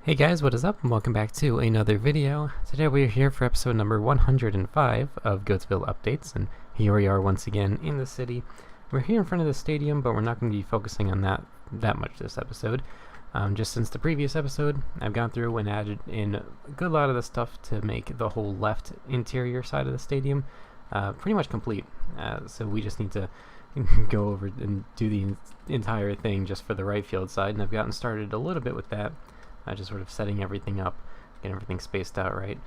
Hey guys, what is up? And welcome back to another video. Today we are here for episode number 105 of Goattville Updates, and here we are once again in the city. We're here in front of the stadium, but we're not going to be focusing on that much this episode. Just since the previous episode, I've gone through and added in a good lot of the stuff to make the whole left interior side of the stadium pretty much complete. So we just need to go over and do the entire thing just for the right field side, and I've gotten started a little bit with that. Just sort of setting everything up, getting everything spaced out right.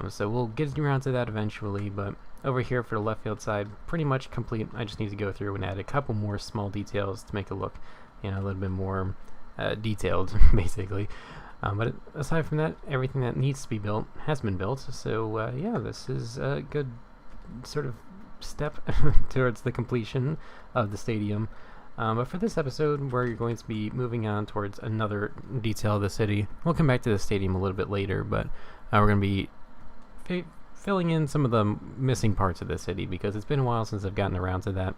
So we'll get around to that eventually, but over here for the left field side, pretty much complete. I just need to go through and add a couple more small details to make it look, a little bit more detailed, basically. But aside from that, everything that needs to be built has been built. So yeah, this is a good sort of step towards the completion of the stadium. But for this episode, we're going to be moving on towards another detail of the city. We'll come back to the stadium a little bit later, but we're going to be filling in some of the missing parts of the city because it's been a while since I've gotten around to that.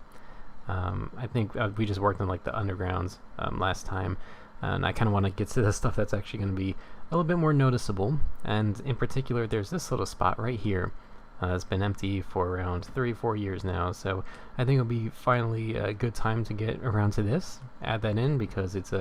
I think we just worked on like the undergrounds last time, and I kind of want to get to the stuff that's actually going to be a little bit more noticeable. And in particular, there's this little spot right here. It's been empty for around 3-4 years now, so I think it'll be finally a good time to get around to this, add that in, because it's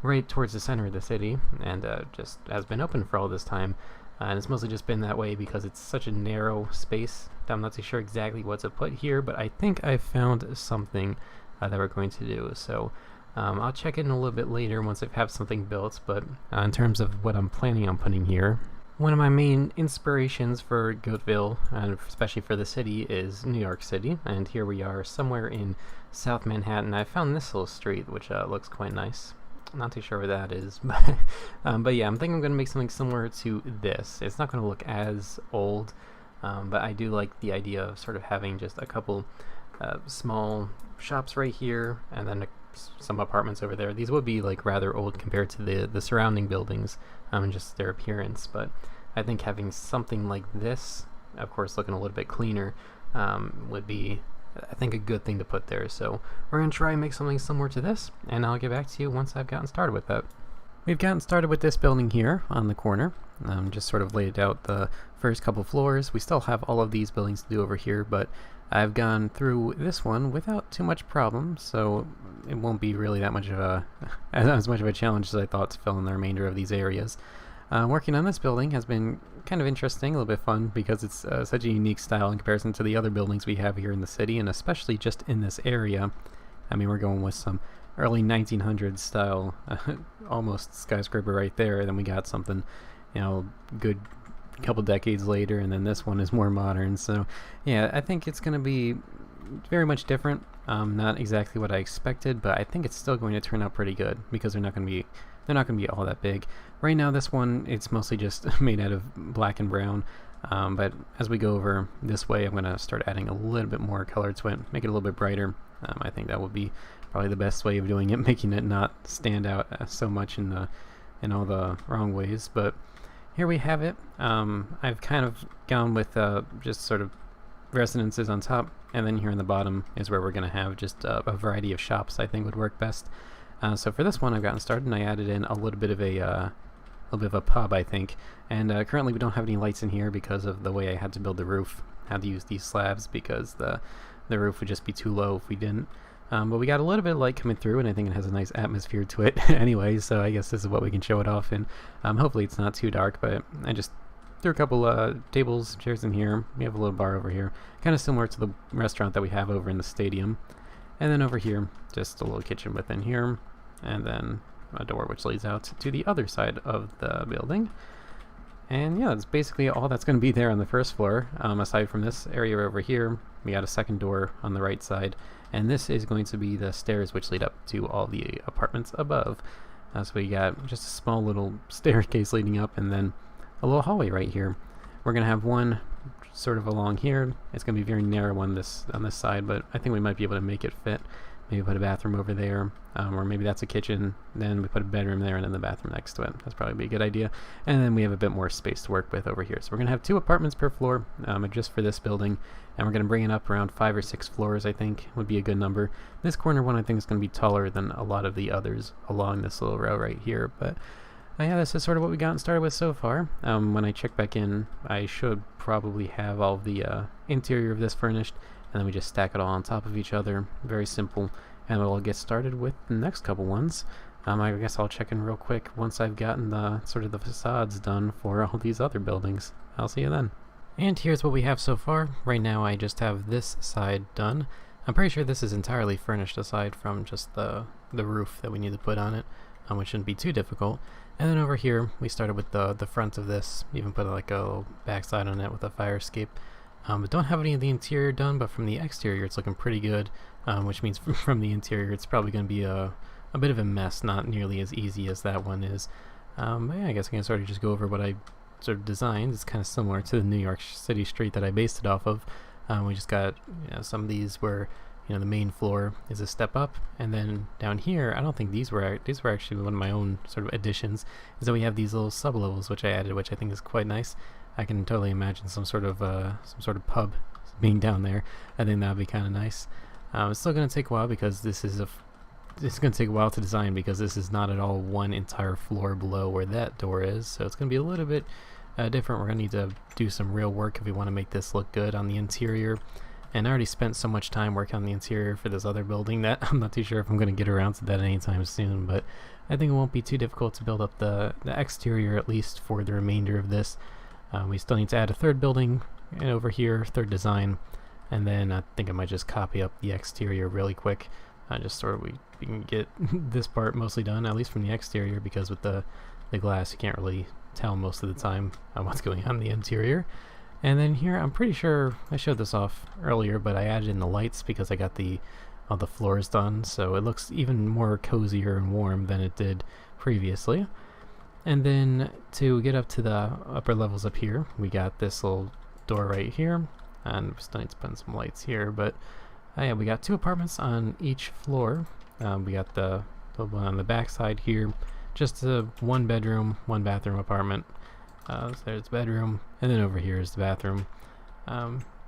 right towards the center of the city, and just has been open for all this time, and it's mostly just been that way because it's such a narrow space that I'm not too sure exactly what to put here, but I think I found something that we're going to do, so I'll check in a little bit later once I have something built. But in terms of what I'm planning on putting here, one of my main inspirations for Goattville, and especially for the city, is New York City, and here we are somewhere in South Manhattan. I found this little street, which looks quite nice. Not too sure where that is, but yeah, I'm thinking I'm going to make something similar to this. It's not going to look as old, but I do like the idea of sort of having just a couple small shops right here, and then some apartments over there. These would be like rather old compared to the surrounding buildings and just their appearance, but I think having something like this, of course looking a little bit cleaner, would be, I think, a good thing to put there. So we're going to try and make something similar to this, and I'll get back to you once I've gotten started with that. We've gotten started with this building here on the corner. Just sort of laid out the first couple floors. We still have all of these buildings to do over here, but I've gone through this one without too much problem, so it won't be really that much of as much of a challenge as I thought to fill in the remainder of these areas. Working on this building has been kind of interesting, a little bit fun, because it's such a unique style in comparison to the other buildings we have here in the city, and especially just in this area. I mean, we're going with some early 1900s style, almost skyscraper right there, then we got something, good couple decades later, and then this one is more modern. So yeah, I think it's going to be very much different. Not exactly what I expected, but I think it's still going to turn out pretty good because they're not going to be all that big. Right now, this one, it's mostly just made out of black and brown, but as we go over this way, I'm going to start adding a little bit more color to it, make it a little bit brighter. I think that would be probably the best way of doing it, making it not stand out so much in all the wrong ways. But here we have it. I've kind of gone with just sort of residences on top, and then here in the bottom is where we're going to have just a variety of shops. I think would work best. So for this one, I've gotten started, and I added in a little bit of a pub, I think. And currently we don't have any lights in here because of the way I had to build the roof. Had to use these slabs because the roof would just be too low if we didn't. But we got a little bit of light coming through, and I think it has a nice atmosphere to it anyway, so I guess this is what we can show it off in. Hopefully it's not too dark, but I just threw a couple tables, chairs in here. We have a little bar over here, kind of similar to the restaurant that we have over in the stadium. And then over here, just a little kitchen within here, and then a door which leads out to the other side of the building. And yeah, that's basically all that's going to be there on the first floor. Aside from this area over here, we got a second door on the right side, and this is going to be the stairs which lead up to all the apartments above. So we got just a small little staircase leading up, and then a little hallway right here. We're going to have one sort of along here. It's going to be a very narrow one on this side, but I think we might be able to make it fit. Maybe put a bathroom over there, or maybe that's a kitchen, then we put a bedroom there and then the bathroom next to it. That's probably be a good idea. And then we have a bit more space to work with over here. So we're going to have 2 apartments per floor, just for this building, and we're going to bring it up around 5 or 6 floors, I think, would be a good number. This corner one, I think, is going to be taller than a lot of the others along this little row right here, but Yeah, this is sort of what we gotten started with so far. When I check back in, I should probably have all of the interior of this furnished, and then we just stack it all on top of each other. Very simple, and we'll get started with the next couple ones. I guess I'll check in real quick once I've gotten the sort of the facades done for all these other buildings. I'll see you then. And here's what we have so far. Right now I just have this side done. I'm pretty sure this is entirely furnished aside from just the roof that we need to put on it, which shouldn't be too difficult. And then over here we started with the front of this, even put like a little backside on it with a fire escape. But don't have any of the interior done, but from the exterior it's looking pretty good, which means from the interior it's probably going to be a bit of a mess, not nearly as easy as that one is. But yeah, I guess I can sort of just go over what I sort of designed. It's kind of similar to the New York City street that I based it off of. We just got some of these where the main floor is a step up, and then down here I don't think these were actually one of my own sort of additions, is that we have these little sub levels which I added, which I think is quite nice. I can totally imagine some sort of pub being down there. I think that would be kind of nice. It's still going to take a while because it's going to take a while to design, because this is not at all one entire floor below where that door is, so it's going to be a little bit different. We're going to need to do some real work if we want to make this look good on the interior, and I already spent so much time working on the interior for this other building that I'm not too sure if I'm going to get around to that anytime soon, but I think it won't be too difficult to build up the exterior, at least for the remainder of this. We still need to add a third building over here, third design, and then I think I might just copy up the exterior really quick. Just sort of we can get this part mostly done, at least from the exterior, because with the glass you can't really tell most of the time what's going on in the interior. And then here, I'm pretty sure I showed this off earlier, but I added in the lights because I got all the floors done, so it looks even more cozier and warm than it did previously. And then to get up to the upper levels up here, we got this little door right here, and we still need to put some lights here, but yeah, we got 2 apartments on each floor. We got the one on the back side here, just a 1 bedroom, 1 bathroom apartment. So there's the bedroom, and then over here is the bathroom.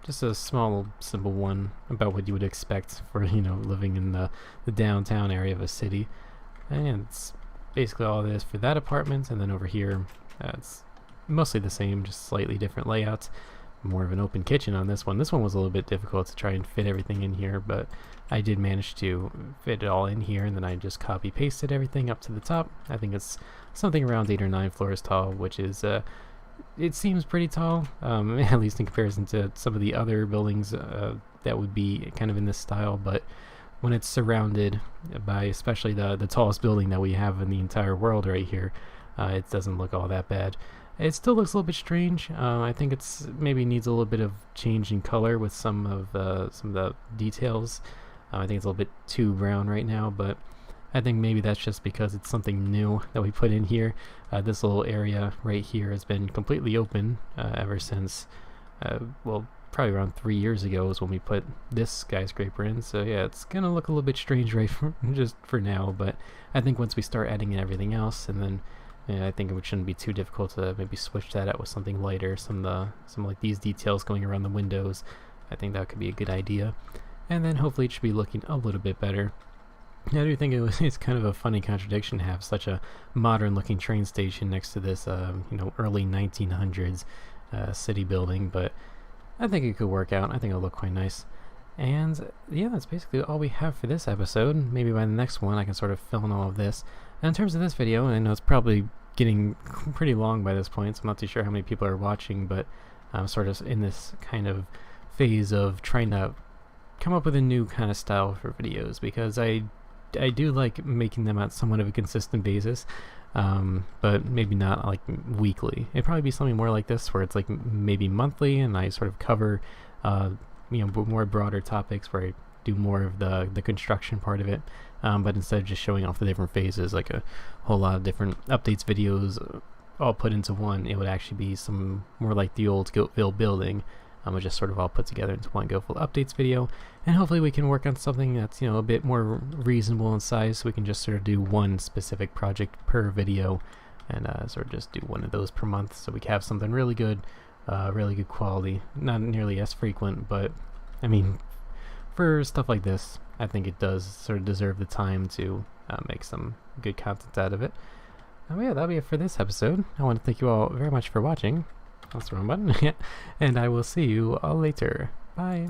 Just a small, simple one, about what you would expect for living in the downtown area of a city. And it's basically all it is for that apartment. And then over here, it's mostly the same, just slightly different layouts. More of an open kitchen on this one. This one was a little bit difficult to try and fit everything in here, but I did manage to fit it all in here, and then I just copy pasted everything up to the top. I think it's something around 8 or 9 floors tall, which is it seems pretty tall, at least in comparison to some of the other buildings that would be kind of in this style. But when it's surrounded by especially the tallest building that we have in the entire world right here, it doesn't look all that bad. It still looks a little bit strange. I think it's maybe needs a little bit of change in color with some of the details. I think it's a little bit too brown right now, but I think maybe that's just because it's something new that we put in here. This little area right here has been completely open ever since, well, probably around 3 years ago is when we put this skyscraper in. So yeah, it's gonna look a little bit strange right just for now, but I think once we start adding in everything else, and then I think it shouldn't be too difficult to maybe switch that out with something lighter, some like these details going around the windows. I think that could be a good idea, and then hopefully it should be looking a little bit better. I do think it's kind of a funny contradiction to have such a modern looking train station next to this early 1900s city building, but I think it could work out. I think it'll look quite nice. And yeah, that's basically all we have for this episode. Maybe by the next one I can sort of fill in all of this. And in terms of this video, I know it's probably getting pretty long by this point, so I'm not too sure how many people are watching, but I'm sort of in this kind of phase of trying to come up with a new kind of style for videos, because I do like making them on somewhat of a consistent basis, but maybe not like weekly. It'd probably be something more like this, where it's like maybe monthly, and I sort of cover more broader topics, where I do more of the construction part of it, but instead of just showing off the different phases, like a whole lot of different updates videos all put into one, it would actually be some more like the old Goattville building, just sort of all put together into one Goattville updates video. And hopefully we can work on something that's a bit more reasonable in size, so we can just sort of do one specific project per video, and sort of just do one of those per month, so we can have something really good quality. Not nearly as frequent, but I mean, for stuff like this, I think it does sort of deserve the time to make some good content out of it. Oh yeah, that'll be it for this episode. I want to thank you all very much for watching. That's the wrong button. And I will see you all later. Bye.